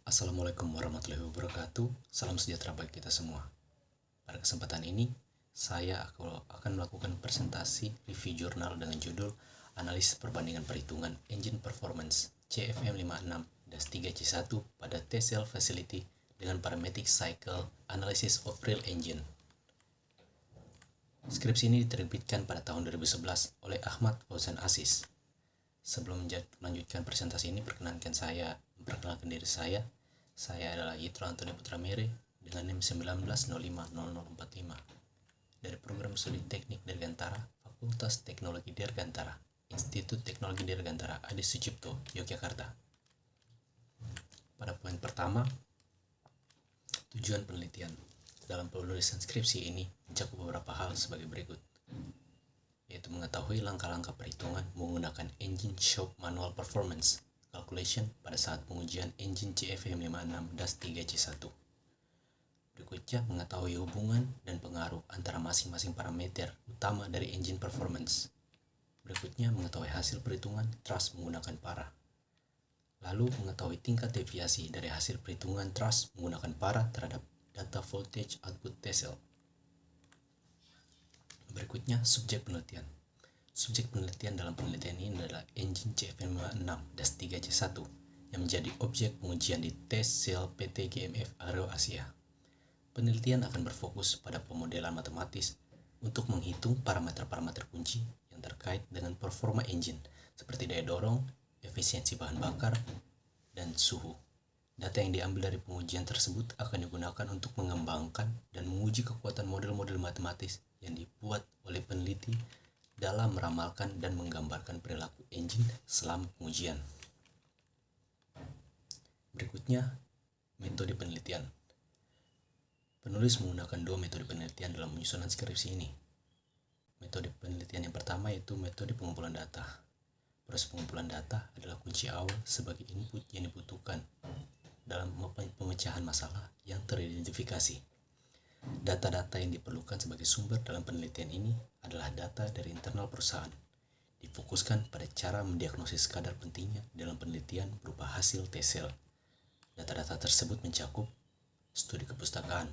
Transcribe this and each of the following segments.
Assalamualaikum warahmatullahi wabarakatuh. Salam sejahtera bagi kita semua. Pada kesempatan ini, saya akan melakukan presentasi review jurnal dengan judul Analisis Perbandingan Perhitungan Engine Performance CFM56-3C1 pada Test Cell Facility dengan Parametric Cycle Analysis of Real Engine. Skripsi ini diterbitkan pada tahun 2011 oleh Ahmad Fauzan Aziz. Sebelum melanjutkan presentasi ini, perkenankan saya memperkenalkan diri saya. Saya adalah Yitro Antoni Putra Mere dengan NIM 19050045 dari Program Studi Teknik Dirgantara, Fakultas Teknologi Dirgantara, Institut Teknologi Dirgantara Adi Sucipto, Yogyakarta. Pada poin pertama, tujuan penelitian. Dalam penulisan skripsi ini mencakup beberapa hal sebagai berikut, yaitu mengetahui langkah-langkah perhitungan menggunakan engine shop manual performance calculation pada saat pengujian engine CFM56-3C1. Berikutnya, mengetahui hubungan dan pengaruh antara masing-masing parameter utama dari engine performance. Berikutnya, mengetahui hasil perhitungan thrust menggunakan para. Lalu, mengetahui tingkat deviasi dari hasil perhitungan thrust menggunakan para terhadap data voltage output test cell. Berikutnya, subjek penelitian. Subjek penelitian dalam penelitian ini adalah engine CFM56-3C1 yang menjadi objek pengujian di tes sel PT GMF Aero Asia. Penelitian akan berfokus pada pemodelan matematis untuk menghitung parameter-parameter kunci yang terkait dengan performa engine seperti daya dorong, efisiensi bahan bakar, dan suhu. Data yang diambil dari pengujian tersebut akan digunakan untuk mengembangkan dan menguji kekuatan model-model matematis yang dibuat oleh peneliti dalam meramalkan dan menggambarkan perilaku engine selama pengujian. Berikutnya, metode penelitian. Penulis menggunakan dua metode penelitian dalam penyusunan skripsi ini. Metode penelitian yang pertama yaitu metode pengumpulan data. Proses pengumpulan data adalah kunci awal sebagai input yang dibutuhkan dalam pemecahan masalah yang teridentifikasi. Data-data yang diperlukan sebagai sumber dalam penelitian ini adalah data dari internal perusahaan. Difokuskan pada cara mendiagnosis kadar pentingnya dalam penelitian berupa hasil tes sel. Data-data tersebut mencakup studi kepustakaan.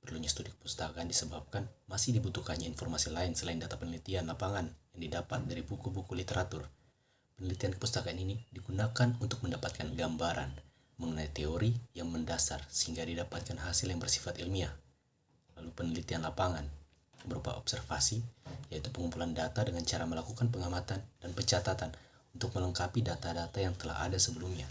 Perlunya studi kepustakaan disebabkan masih dibutuhkannya informasi lain selain data penelitian lapangan yang didapat dari buku-buku literatur. Penelitian kepustakaan ini digunakan untuk mendapatkan gambaran mengenai teori yang mendasar sehingga didapatkan hasil yang bersifat ilmiah. Lalu penelitian lapangan berupa observasi, yaitu pengumpulan data dengan cara melakukan pengamatan dan pencatatan untuk melengkapi data-data yang telah ada sebelumnya.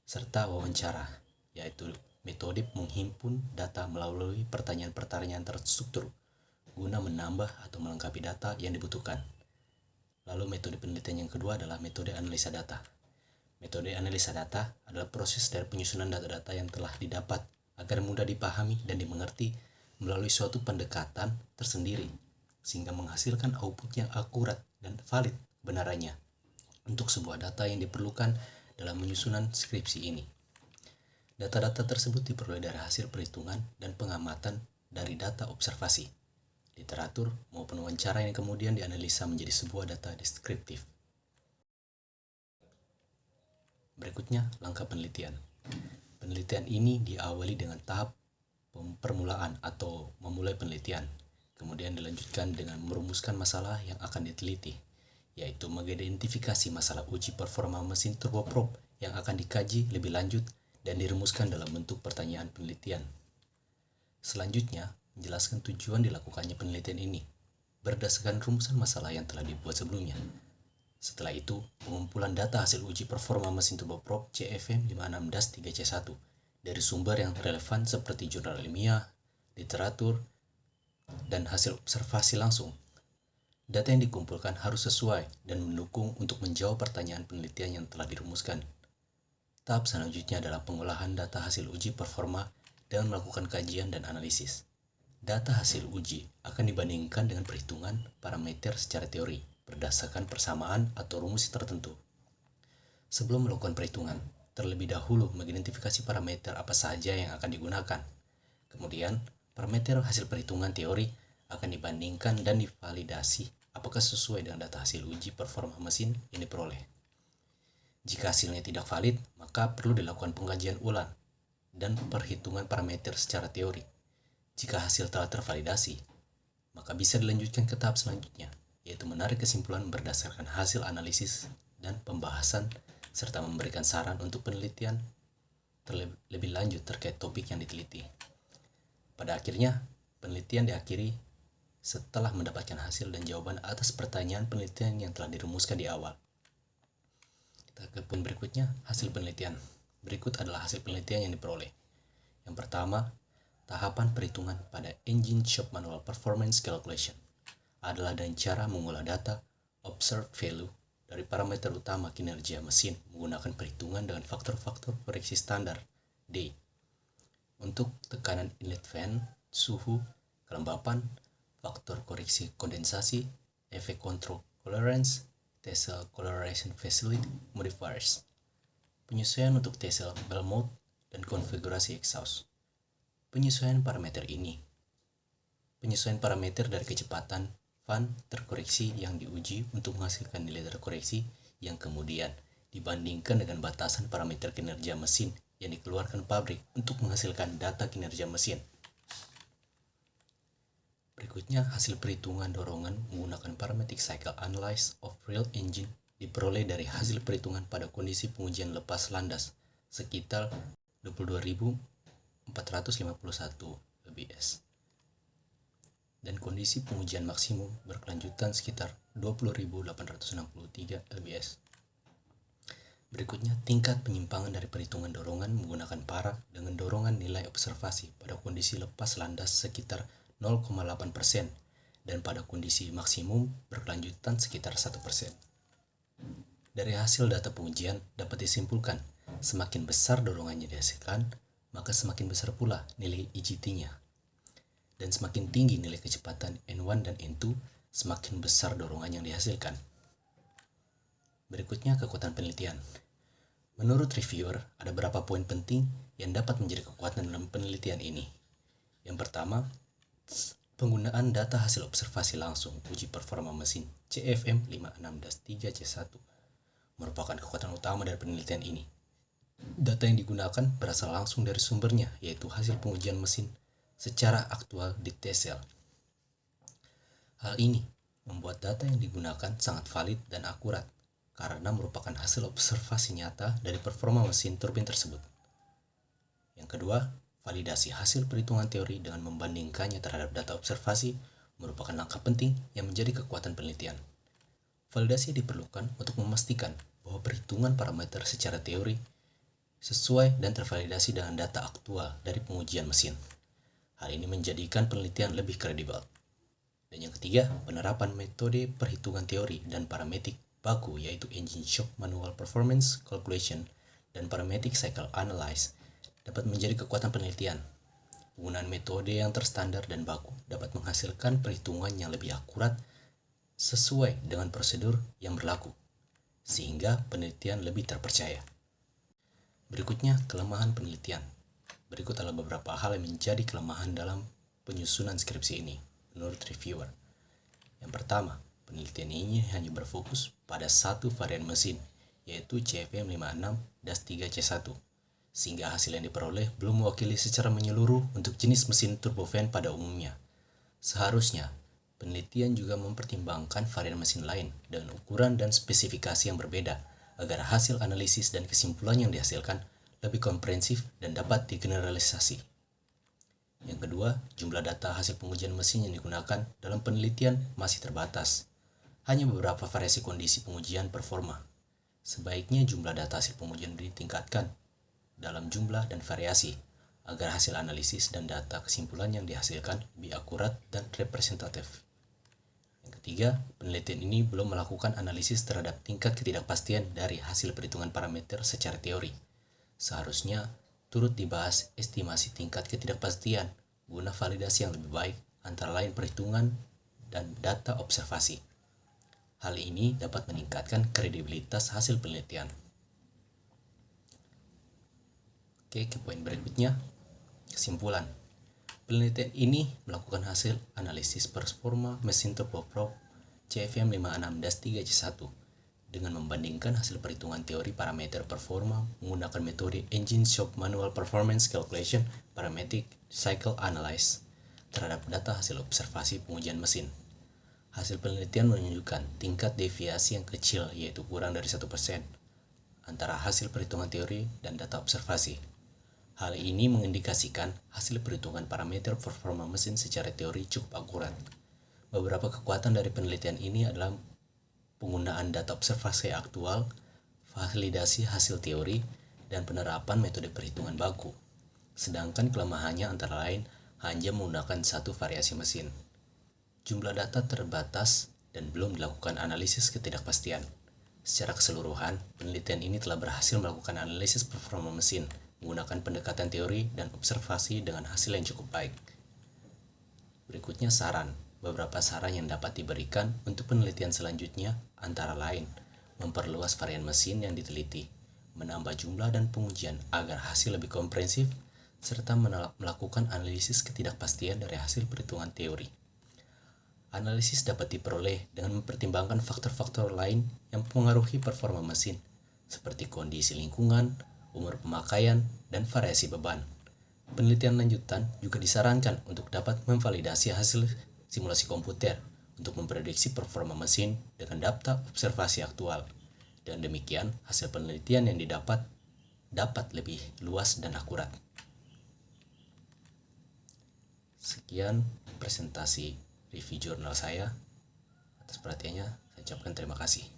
Serta wawancara, yaitu metode menghimpun data melalui pertanyaan-pertanyaan terstruktur guna menambah atau melengkapi data yang dibutuhkan. Lalu metode penelitian yang kedua adalah metode analisa data. Metode analisa data adalah proses dari penyusunan data-data yang telah didapat agar mudah dipahami dan dimengerti melalui suatu pendekatan tersendiri, sehingga menghasilkan output yang akurat dan valid kebenarannya untuk sebuah data yang diperlukan dalam penyusunan skripsi ini. Data-data tersebut diperoleh dari hasil perhitungan dan pengamatan dari data observasi, literatur, maupun wawancara yang kemudian dianalisa menjadi sebuah data deskriptif. Berikutnya, langkah penelitian. Penelitian ini diawali dengan tahap permulaan atau memulai penelitian, kemudian dilanjutkan dengan merumuskan masalah yang akan diteliti, yaitu mengidentifikasi masalah uji performa mesin turboprop yang akan dikaji lebih lanjut dan dirumuskan dalam bentuk pertanyaan penelitian. Selanjutnya, menjelaskan tujuan dilakukannya penelitian ini berdasarkan rumusan masalah yang telah dibuat sebelumnya. Setelah itu, pengumpulan data hasil uji performa mesin turboprop CFM56-3C1 dari sumber yang relevan seperti jurnal ilmiah, literatur, dan hasil observasi langsung. Data yang dikumpulkan harus sesuai dan mendukung untuk menjawab pertanyaan penelitian yang telah dirumuskan. Tahap selanjutnya adalah pengolahan data hasil uji performa dengan melakukan kajian dan analisis. Data hasil uji akan dibandingkan dengan perhitungan parameter secara teori berdasarkan persamaan atau rumus tertentu. Sebelum melakukan perhitungan, terlebih dahulu mengidentifikasi parameter apa saja yang akan digunakan. Kemudian, parameter hasil perhitungan teori akan dibandingkan dan divalidasi apakah sesuai dengan data hasil uji performa mesin yang diperoleh. Jika hasilnya tidak valid, maka perlu dilakukan pengkajian ulang dan perhitungan parameter secara teori. Jika hasil telah tervalidasi, maka bisa dilanjutkan ke tahap selanjutnya, yaitu menarik kesimpulan berdasarkan hasil analisis dan pembahasan, serta memberikan saran untuk penelitian lebih lanjut terkait topik yang diteliti. Pada akhirnya, penelitian diakhiri setelah mendapatkan hasil dan jawaban atas pertanyaan penelitian yang telah dirumuskan di awal. Kita ke poin berikutnya, hasil penelitian. Berikut adalah hasil penelitian yang diperoleh. Yang pertama, tahapan perhitungan pada Engine Shop Manual Performance Calculation adalah dengan cara mengolah data observed value dari parameter utama kinerja mesin menggunakan perhitungan dengan faktor-faktor koreksi standar D untuk tekanan inlet fan, suhu, kelembapan, faktor koreksi kondensasi, efek kontrol clearance, T-cell colorization facility modifiers, penyesuaian untuk T-cell bell mode, dan konfigurasi exhaust. Penyesuaian parameter dari kecepatan fan terkoreksi yang diuji untuk menghasilkan nilai terkoreksi yang kemudian dibandingkan dengan batasan parameter kinerja mesin yang dikeluarkan pabrik untuk menghasilkan data kinerja mesin. Berikutnya, hasil perhitungan dorongan menggunakan parametric cycle analysis of real engine diperoleh dari hasil perhitungan pada kondisi pengujian lepas landas sekitar 22.451 lbs dan kondisi pengujian maksimum berkelanjutan sekitar 20.863 lbs. Berikutnya, tingkat penyimpangan dari perhitungan dorongan menggunakan para dengan dorongan nilai observasi pada kondisi lepas landas sekitar 0,8% dan pada kondisi maksimum berkelanjutan sekitar 1%. Dari hasil data pengujian dapat disimpulkan, semakin besar dorongannya dihasilkan, maka semakin besar pula nilai EGT-nya. Dan semakin tinggi nilai kecepatan N1 dan N2, semakin besar dorongan yang dihasilkan. Berikutnya, kekuatan penelitian. Menurut reviewer, ada beberapa poin penting yang dapat menjadi kekuatan dalam penelitian ini. Yang pertama, penggunaan data hasil observasi langsung uji performa mesin CFM 56-3C1 merupakan kekuatan utama dari penelitian ini. Data yang digunakan berasal langsung dari sumbernya, yaitu hasil pengujian mesin secara aktual di T-cell. Hal ini membuat data yang digunakan sangat valid dan akurat, karena merupakan hasil observasi nyata dari performa mesin turbin tersebut. Yang kedua, validasi hasil perhitungan teori dengan membandingkannya terhadap data observasi merupakan langkah penting yang menjadi kekuatan penelitian. Validasi diperlukan untuk memastikan bahwa perhitungan parameter secara teori sesuai dan tervalidasi dengan data aktual dari pengujian mesin. Hal ini menjadikan penelitian lebih kredibel. Dan yang ketiga, penerapan metode perhitungan teori dan parametrik baku yaitu Engine Shop Manual Performance Calculation dan Parametric Cycle Analysis dapat menjadi kekuatan penelitian. Penggunaan metode yang terstandar dan baku dapat menghasilkan perhitungan yang lebih akurat sesuai dengan prosedur yang berlaku, sehingga penelitian lebih terpercaya. Berikutnya, kelemahan penelitian. Berikut adalah beberapa hal yang menjadi kelemahan dalam penyusunan skripsi ini, menurut reviewer. Yang pertama, penelitian ini hanya berfokus pada satu varian mesin, yaitu CFM 56-3C1, sehingga hasil yang diperoleh belum mewakili secara menyeluruh untuk jenis mesin turbofan pada umumnya. Seharusnya, penelitian juga mempertimbangkan varian mesin lain dengan ukuran dan spesifikasi yang berbeda, agar hasil analisis dan kesimpulan yang dihasilkan lebih komprehensif dan dapat digeneralisasi. Yang kedua, jumlah data hasil pengujian mesin yang digunakan dalam penelitian masih terbatas. Hanya beberapa variasi kondisi pengujian performa. Sebaiknya jumlah data hasil pengujian ditingkatkan dalam jumlah dan variasi, agar hasil analisis dan data kesimpulan yang dihasilkan lebih akurat dan representatif. Yang ketiga, penelitian ini belum melakukan analisis terhadap tingkat ketidakpastian dari hasil perhitungan parameter secara teori. Seharusnya turut dibahas estimasi tingkat ketidakpastian guna validasi yang lebih baik antara lain perhitungan dan data observasi. Hal ini dapat meningkatkan kredibilitas hasil penelitian. Oke, ke poin berikutnya, kesimpulan. Penelitian ini melakukan hasil analisis performa mesin turboprop CFM 56-3C1 dengan membandingkan hasil perhitungan teori parameter performa menggunakan metode Engine Shop Manual Performance Calculation Parametric Cycle Analysis terhadap data hasil observasi pengujian mesin. Hasil penelitian menunjukkan tingkat deviasi yang kecil, yaitu kurang dari 1%, antara hasil perhitungan teori dan data observasi. Hal ini mengindikasikan hasil perhitungan parameter performa mesin secara teori cukup akurat. Beberapa kekuatan dari penelitian ini adalah penggunaan data observasi aktual, validasi hasil teori, dan penerapan metode perhitungan baku. Sedangkan kelemahannya antara lain hanya menggunakan satu variasi mesin. Jumlah data terbatas dan belum dilakukan analisis ketidakpastian. Secara keseluruhan, penelitian ini telah berhasil melakukan analisis performa mesin menggunakan pendekatan teori dan observasi dengan hasil yang cukup baik. Berikutnya saran. Beberapa saran yang dapat diberikan untuk penelitian selanjutnya antara lain memperluas varian mesin yang diteliti, menambah jumlah dan pengujian agar hasil lebih komprehensif, serta melakukan analisis ketidakpastian dari hasil perhitungan teori. Analisis dapat diperoleh dengan mempertimbangkan faktor-faktor lain yang mempengaruhi performa mesin, seperti kondisi lingkungan, umur pemakaian, dan variasi beban. Penelitian lanjutan juga disarankan untuk dapat memvalidasi hasil simulasi komputer untuk memprediksi performa mesin dengan data observasi aktual. Dan demikian, hasil penelitian yang didapat dapat lebih luas dan akurat. Sekian presentasi review jurnal saya. Atas perhatiannya, saya ucapkan terima kasih.